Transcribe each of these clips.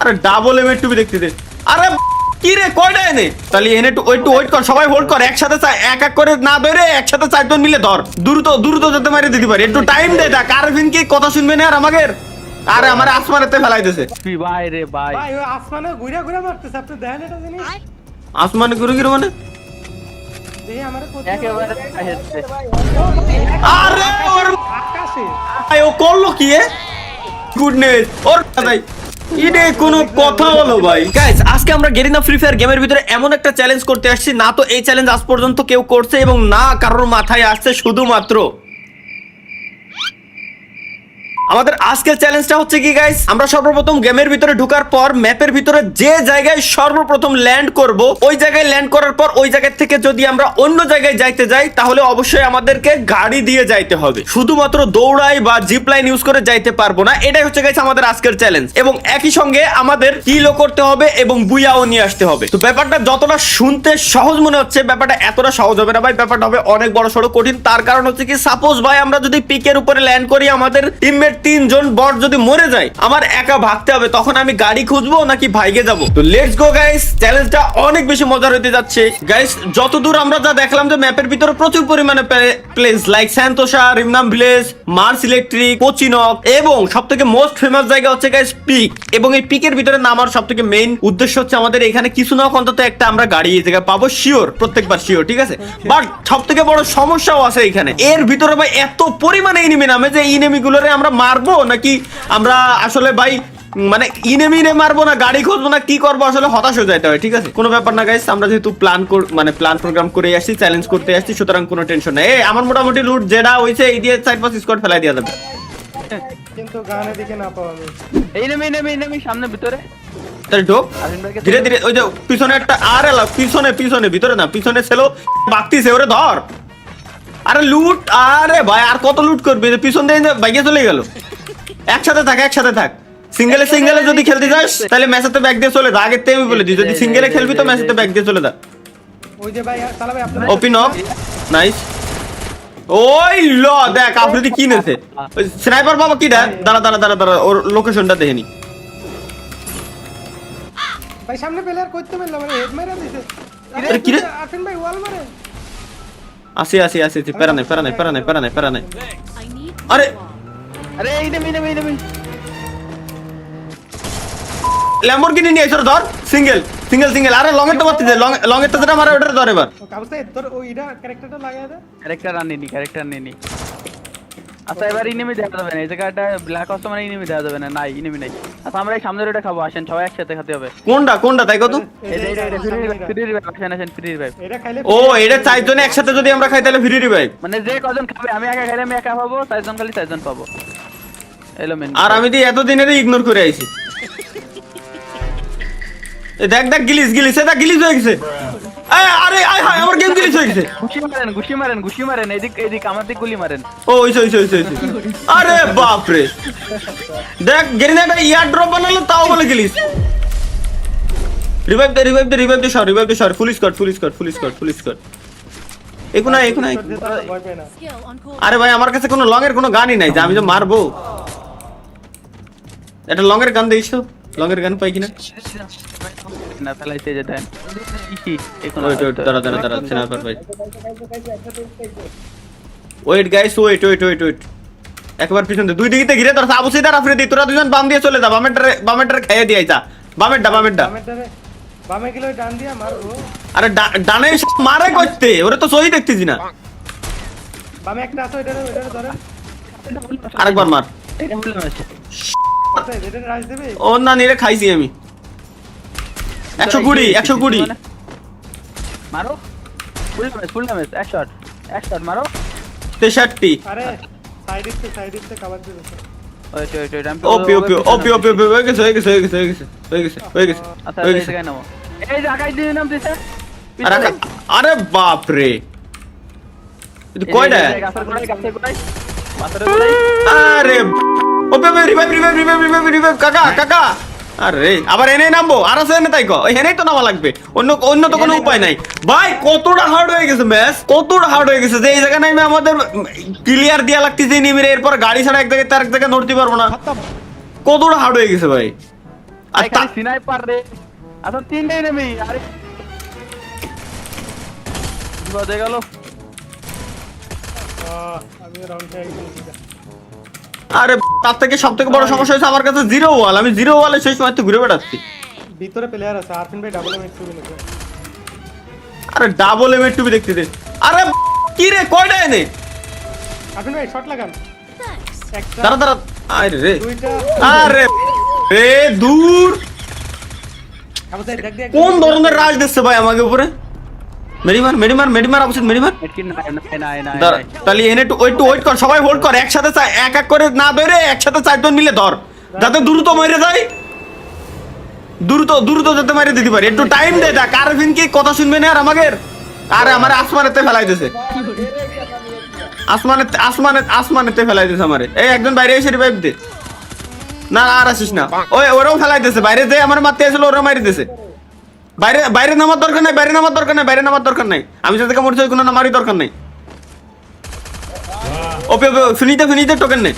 আরে double M টুবি দেখতে দে। আরে কি রে কয়টা এনে তাহলে এনে একটু ওয়েট কর, সবাই হোল্ড কর, একসাথে এক এক করে না ধরে একসাথে চারজন মিলে ধর, দ্রুত যেতে মারি দিতে পারি, একটু টাইম দে। দা কারভিন কি কথা শুনবে না আর আমাকে? আরে আমার আসমানেতে ফেলাই দিয়েছে ভাই রে ভাই ভাই ওই আসমানে ঘুরে ঘুরে মারতেছে, আপনি দেখেন এটা জিনিস? আসমানে ঘুরে ঘুরে মানে দেখি আমারে কোথায় একেবারে হেসছে আরে ওর আকাশে ভাই ও করলো কি এ? গুডনেস ওর ভাই ইডে কোনো কথা হলো ভাই। গাইস আজকে আমরা গেরিনা ফ্রি ফায়ার গেমের ভিতরে এমন একটা চ্যালেঞ্জ করতে আসছি, না তো এই চ্যালেঞ্জ আজ পর্যন্ত কেউ করছে এবং না কারোর মাথায় আসছে। শুধুমাত্র আমাদের আজকের চ্যালেঞ্জটা হচ্ছে কি গাইস, আমরা সর্বপ্রথম গেমের ভিতরে ঢোকার পর ম্যাপের ভিতরে যে জায়গায় সর্বপ্রথম ল্যান্ড করব, ওই জায়গায় ল্যান্ড করার পর ওই জায়গা থেকে যদি আমরা অন্য জায়গায় যাইতে যাই তাহলে অবশ্যই আমাদেরকে গাড়ি দিয়ে যাইতে হবে, শুধুমাত্র দৌড়াই বা জিপ লাইন ইউজ করে যাইতে পারবো না। এটাই হচ্ছে গাইস আমাদের আজকের চ্যালেঞ্জ এবং একই সঙ্গে আমাদের কিলও করতে হবে এবং বুয়াও নিয়ে আসতে হবে। তো ব্যাপারটা যতটা শুনতে সহজ মনে হচ্ছে, ব্যাপারটা এতটা সহজ হবে না ভাই, ব্যাপারটা হবে অনেক বড় সড়ো কঠিন। তার কারণ হচ্ছে কি, সাপোজ ভাই আমরা যদি পিকের উপরে ল্যান্ড করি, আমাদের টিমমেট 3 জন বট যদি মরে যায়, আমার একা ভাগতে হবে, তখন আমি গাড়ি খুঁজবো নাকি ভাইগে যাব? তো লেটস গো গাইস, চ্যালেঞ্জটা অনেক বেশি মজার হতে যাচ্ছে গাইস। যতদূর আমরা যা দেখলাম যে ম্যাপের ভিতরে প্রচুর পরিমাণে প্লেস লাইক স্যান্তোসা, রিমনাম ভিলেজ, মার্স ইলেকট্রিক, কোচিনক এবং সবথেকে মোস্ট ফেমাস জায়গা হচ্ছে গাইস পিক। এবং এই পিকের ভিতরে নামার সবথেকে মেইন উদ্দেশ্য হচ্ছে আমাদের এখানে কিছু না অন্তত একটা আমরা গাড়ি এই জায়গায় পাবো শিওর, প্রত্যেকবার শিওর, ঠিক আছে? বাট সবথেকে বড় সমস্যাও আছে এখানে, এর ভিতরে ভাই এত পরিমাণে এনিমি নামে যে এনিমি গুলোরে আমরা মারবো নাকি আমরা আসলে ভাই মানে ইনেমিনে মারবো না গাড়ি খুঁজবো না কি করবো, আসলে হতাশ হয়ে যাইতে হয়, ঠিক আছে? কোনো ব্যাপার না গাইস, আমরা যেহেতু প্ল্যান প্রোগ্রাম করে আসছি, চ্যালেঞ্জ করতে আসছি, সুতরাং কোনো টেনশন নেই। আমার মোটামুটি লুট যেটা হইছে এই দিয়ে 4-5 স্কোয়াড ফেলাই দেওয়া যাবে। কিন্তু গানে দিকে না পাও আমি। এই নেমে সামনে ভিতরে তাহলে ঢোক ধীরে ধীরে, ওই যে পিছনে একটা আরে পিছনে ভিতরে না, পিছনে ছিল বাগতিছে, ওরে ধর। আরে লুট, আরে ভাই আর কত লুট করবি, পিছন দিয়ে বাইকে চলে গেল। একসাথে থাক সিঙ্গেলে যদি খেলতে যাস তাহলে ম্যাচেতে ব্যাক দিয়ে চলে যা, আগের থেকে আমি বলে দিই, যদি সিঙ্গেলে খেলবি তো ম্যাচেতে ব্যাক দিয়ে চলে যা। ওই যে ভাই তাহলে ভাই আপনারা ওপেন অফ নাইস। ওই ল দেখ আফ্রিদি কি নেছে, ওই স্নাইপার বাবা কি দেখ, দাঁড়া ওর লোকেশনটা দেখেনি। ভাই সামনে প্লেয়ার করতে পারলো মানে হেড মেরে দিছে। আরে কি রে? আফিন ভাই ওয়াল মারে। আসি প্যারা নাই। আরে আরে এই নেমে ল্যাম্বরগিনি নিয়ে এসে ধর, সিঙ্গেল। আরে লং এরটা মারতে দে, লং এরটা যেটা মারে ওটা ধর এবার। ও কাবুসে তোর ওইটা ক্যারেক্টারটা লাগায় দে। ক্যারেক্টার নেনি আচ্ছা এবার ইনেমি দেওয়া যাবে না, এই জায়গাটা ব্ল্যাক অস মানে ইনেমি দেওয়া যাবে না, নাই ইনেমি নাই। আচ্ছা আমরা এই সামনের ওটা খাবো, আসেন সবাই একসাথে খেতে হবে। কোনটা তাই কত? ফ্রি রিভাইভ এটা খাইলে ও এটা 4 জনে একসাথে যদি আমরা খাই তাহলে ফ্রি রিভাইভ। মানে যে কজন খাবে, আমি একা খাইলে আমি একা পাবো, 4 জন খালি 4 জন পাবো। এলো মেন। আর আমি তো এতদিনেরই ইগনোর করে আইছি। দেখ গিলিস হয়ে গেছে। আরে আমার গেম গিলিস হয়ে গেছে। ঘুষি মারেন এদিক আমার দিক গুলি মারেন। ও হইছে। আরে বাপ রে, দেখ গেরিনাটা ইয়ার ড্রপ বানালো তাও বলে গিলিস। রিভাইভ দে সর ফুল স্কোয়াড। এখন ভয় পায় না। আরে ভাই আমার কাছে কোনো লং এর কোনো গানই নাই যে আমি যে মারবো। এটা লং এর গান দেইছ, লং এর গান পাই কিনা? না ফেলাইতে যে দেন এখন ওয়েট দাঁড়া স্নাইপার ভাই। ওয়েট গাইস ওয়েট একবার পিছন দে, দুই দিকে ঘিরে ধর, আবু সিদার আফ্রিদি তোরা দুজন বাম দিয়ে চলে যা, বামেরটা খাইয়ে দিয়ে আইছা, বামেরটা বামে গেলে ডান দিয়া মারবো। আরে ডানে মারে করতে ওরে তো সহি দেখতেছি না। বামে একটা আছে ওইটা ধরে। আরেকবার মার। এটা বললাম আছে আচ্ছা এটা রাজ দেবে। ও না নিরে খাইছি আমি 120 মারো ফুল ড্যামেজ এক শট মারো 63। আরে সাইডে কভার দিবে। ওই আমি ওপি হয়ে গেছে। আচ্ছা এই জায়গায় নাও, এই জায়গায় দিয়ে নাম দিছে। আরে বাপ রে, এটা কয়টা? গাছের গোড়ায় মাথার গোড়ায়। আরে ওপি রিভাইভ কাকা। আরে আবার এনে নামবো, আর আছে এনে তাই কো, এখানেই তো নামা লাগবে, অন্য তো কোনো উপায় নাই ভাই। কতটা হার্ড হয়ে গেছে ম্যাচ, যে এই জায়গা নামে আমাদের ক্লিয়ার দিয়া লাগতেছে নিমিরে, এরপর গাড়ি ছাড়া এক জায়গায় তার এক জায়গায় নড়তে পারবো না। কতটা হার্ড হয়ে গেছে ভাই, আর এখানে স্নাইপার রে আচ্ছা তিনটে enemy আরে বাজে গেল আমি রাউন্ড খেয়ে গেছি আরে তার থেকে সব থেকে বড় সমস্যা হচ্ছে আমার কাছে জিরো ওয়াল, আমি জিরো ওয়ালে সেই সময় তো ঘুরে বেড়াচ্ছি। ভিতরে প্লেয়ার আছে আরফিন ভাই ডাবল এম একটু নিতে আরে ডাবল এম টুবি দেখতে দে। আরে কি রে কয়টা এনে আরফিন ভাই শট লাগান একটা দাঁড়া দাঁড়া আরে রে দুইটা আরে রে দূর আবু সাইদ দেখ দেখ কোন ধরনের রাজ দিচ্ছে ভাই আমাকে উপরে। মেডিমার অবশ্যই মেডিমার। এটকি নাই দাঁড়া, তাহলে এনে একটু ওয়েট কর, সবাই হোল্ড কর, একসাথে এক এক করে না ধরে একসাথে চারজন মিলে ধর, যাতে দ্রুত মেরে যায়, দ্রুত যাতে মেরে দিতে পারি। একটু টাইম দে, দেখ আরফিন কি কথা শুনবে না আর আমাকে। আরে আমার আসমানেতে ফেলাই দিয়েছে, আসমানেতে ফেলাই দিয়েছে আমারে। এই একজন বাইরে এসে রিভাইভ দে। না আর আসিস না, ওরাও ফেলাই দিয়েছে, বাইরে যে আমার মারতে এসেছিল ওরা মারি দিয়েছে। বাইরে নামার দরকার নাই, বাইরে নামার দরকার নাই। আমি যে থেকে মরছি ওইগুলো নামারই দরকার নাই। ওপে ফিনিতে টোকেন নেই।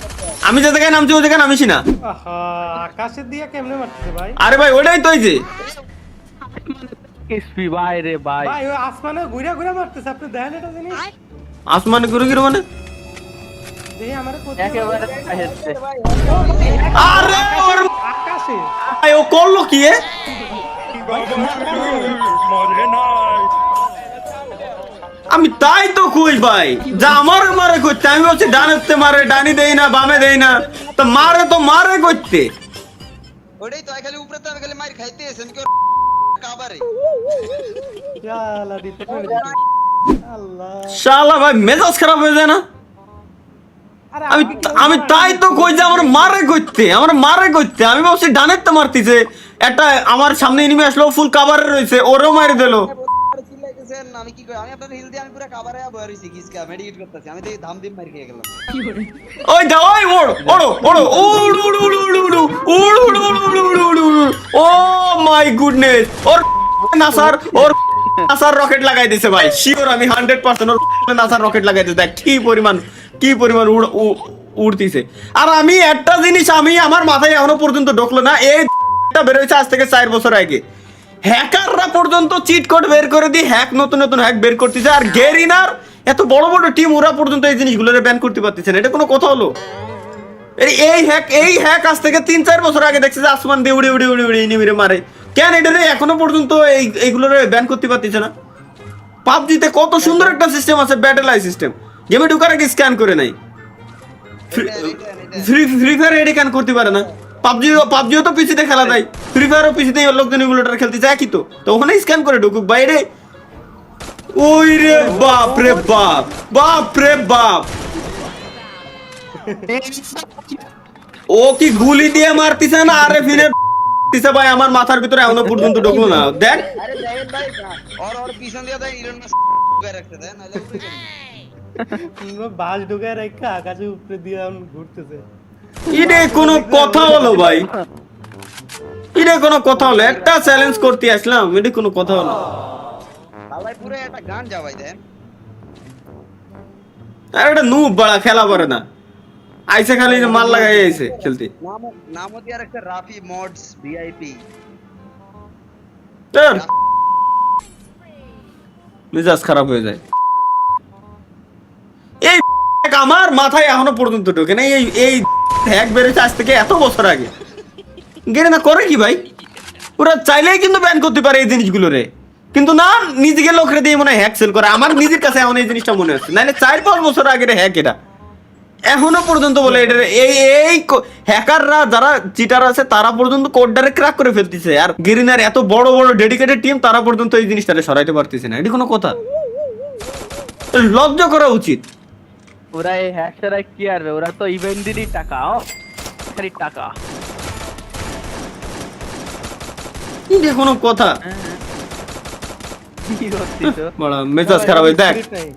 আমি যে জায়গায় নামছি ওই জায়গায় নামিছি না। আহা আকাশের দিয়া কেমনে মারতেছে ভাই? আরে ভাই ওটাই তো, এই যে এসপি ভাই রে ভাই ভাই ওই আসমানে ঘুরে মারতেছে, আপনি দেখেন এটা জিনিস? আসমানে ঘুরে ঘুরে মানে দেখি আমারে কোথায় একেবারে হেসছে আরে ওর আকাশে ভাই ও করলো কি এ? আমি তাই তো কই ভাই, যা আমার মারে করতে, আমি বলছি ডানেতে মারে, ডানি দেই না বামে দেই না, তো মারে করতে। ওটাই তো খালি উপরে তো আমি খালি মার খাইতে এসেন কি কাবারে ইয়ালা দিতে পারে আল্লাহ। শালা ভাই মেজাজ খারাপ হয়ে যায় না? আরে আমি তাই তো কই যে আমার মারে করতে, আমি ভাবছি ডানেতে মারতিছে, একটা আমার সামনে এনিমি আসলো ফুল কাভারে রয়েছে, ওরও মারি দিলো। চিল্লাইতেছেন আমি কি কই আমি আপনার হিল দিয়ে আমি পুরো কাবারে বয়া রইছি কিসকা মেডিকেট করতেছি আমি তো ধাম দিম মার খেয়ে গেলাম ওই দা ওই ওড়ো ও মাই গুডনেস, ওর নাসার রকেট লাগাই দিয়েছে ভাই, শিওর আমি 100% ওর নাসার রকেট লাগাই দিয়েছে। দেখ কি পরিমাণ উড়তিছে। আর আমি একটা জিনিস আমি আমার মাথায় এখনো পর্যন্ত ঢুকলো না, এইটা বের হয়েছে আজ থেকে 4 বছর আগে। হ্যাকাররা পর্যন্ত চিট কোড বের করে দিয়ে নতুন হ্যাক বের করতেছে, আর গেরিনার এত বড় টিম ওরা পর্যন্ত এই জিনিসগুলো ব্যান করতে পারতেছে না। এটা কোনো কথা হলো? এই হ্যাক আজ থেকে 3-4 বছর আগে দেখছে যে আসমান দিয়ে উড়ে নিমিরে মারে, কেন এটা এখনো পর্যন্ত এইগুলোর ব্যান করতে পারতেছে না? পাবজিতে কত সুন্দর একটা সিস্টেম আছে, ব্যাটেল আই সিস্টেম, গেমে ঢুকার আগে স্ক্যান করে নাই। ফ্রি ফায়ার এডি ক্যান করতে পারে না, পাবজিও তো পিসিতে খেলা দেয়, ফ্রি ফায়ারও পিসিতে লোকজন এগুলোটার খেলতে চায় কি, তো ওখানে স্ক্যান করে ঢুকুক বাইরে। ওই রে বাপ রে বাপ ও কি গুলি দিয়ে মারতিছে না আরে ফিরে দিছে ভাই, আমার মাথার ভিতরে এখনো পর্যন্ত ঢুকলো না। দেখ আরে দেখেন ভাই ওর পিছন দিয়ে দেয় ইলন মাস্ক করে রাখতে দেয় নালে উপরে কেন বাস ঢুকায় রেখে আকাশে উপরে দিয়ে ঘুরতেছে। এটা কোনো কথা হলো ভাই? একটা চ্যালেঞ্জ করতে আসলাম, এটা কোনো কথা হলো? ভাই পুরো একটা গান যাওয়াই দেন আর এটা নুব বড়া খেলা পারে না, আইসে খালি মাল লাগাই আইসে খেলতে। নামও দিয়ে আর একটা রাফি মডস ভিআইপি তোর মেজাজ খারাপ হয়ে যায়। এই আমার মাথায় এখনো পর্যন্ত ঢোকে না, এই হ্যাক বেড়েছে আজ থেকে এত বছর আগে। গেরে না করে কি ভাই, ওরা চাইলেই কিন্তু ব্যান করতে পারে এই জিনিসগুলো রে, কিন্তু না নিজেকে লোকরে দিয়ে মনে হয় হ্যাক সেল করে। আমার নিজের কাছে এখন এই জিনিসটা মনে হচ্ছে, নাহলে 4-5 বছর আগের হ্যাক এটা এখনো পর্যন্ত বলে এটা এই হ্যাকাররা যারা চিটার আছে তারা পর্যন্ত কোডটারে ক্র্যাক করে ফেলতেছে, আর গেরিনার এত বড় ডেডিকেটেড টিম তারা পর্যন্ত এই জিনিসটারে সরাইতে পারতেছে না। এটা কোনো কথা? লজ্জা করা উচিত। ওরা এই হ্যাকসারা কি আরবে, ওরা তো ইভেন্টেরই টাকা খালি টাকা। এটা কোনো কথা? কি হচ্ছে তো বড় মেজাজ খারাপ হয়ে দেখ। নাই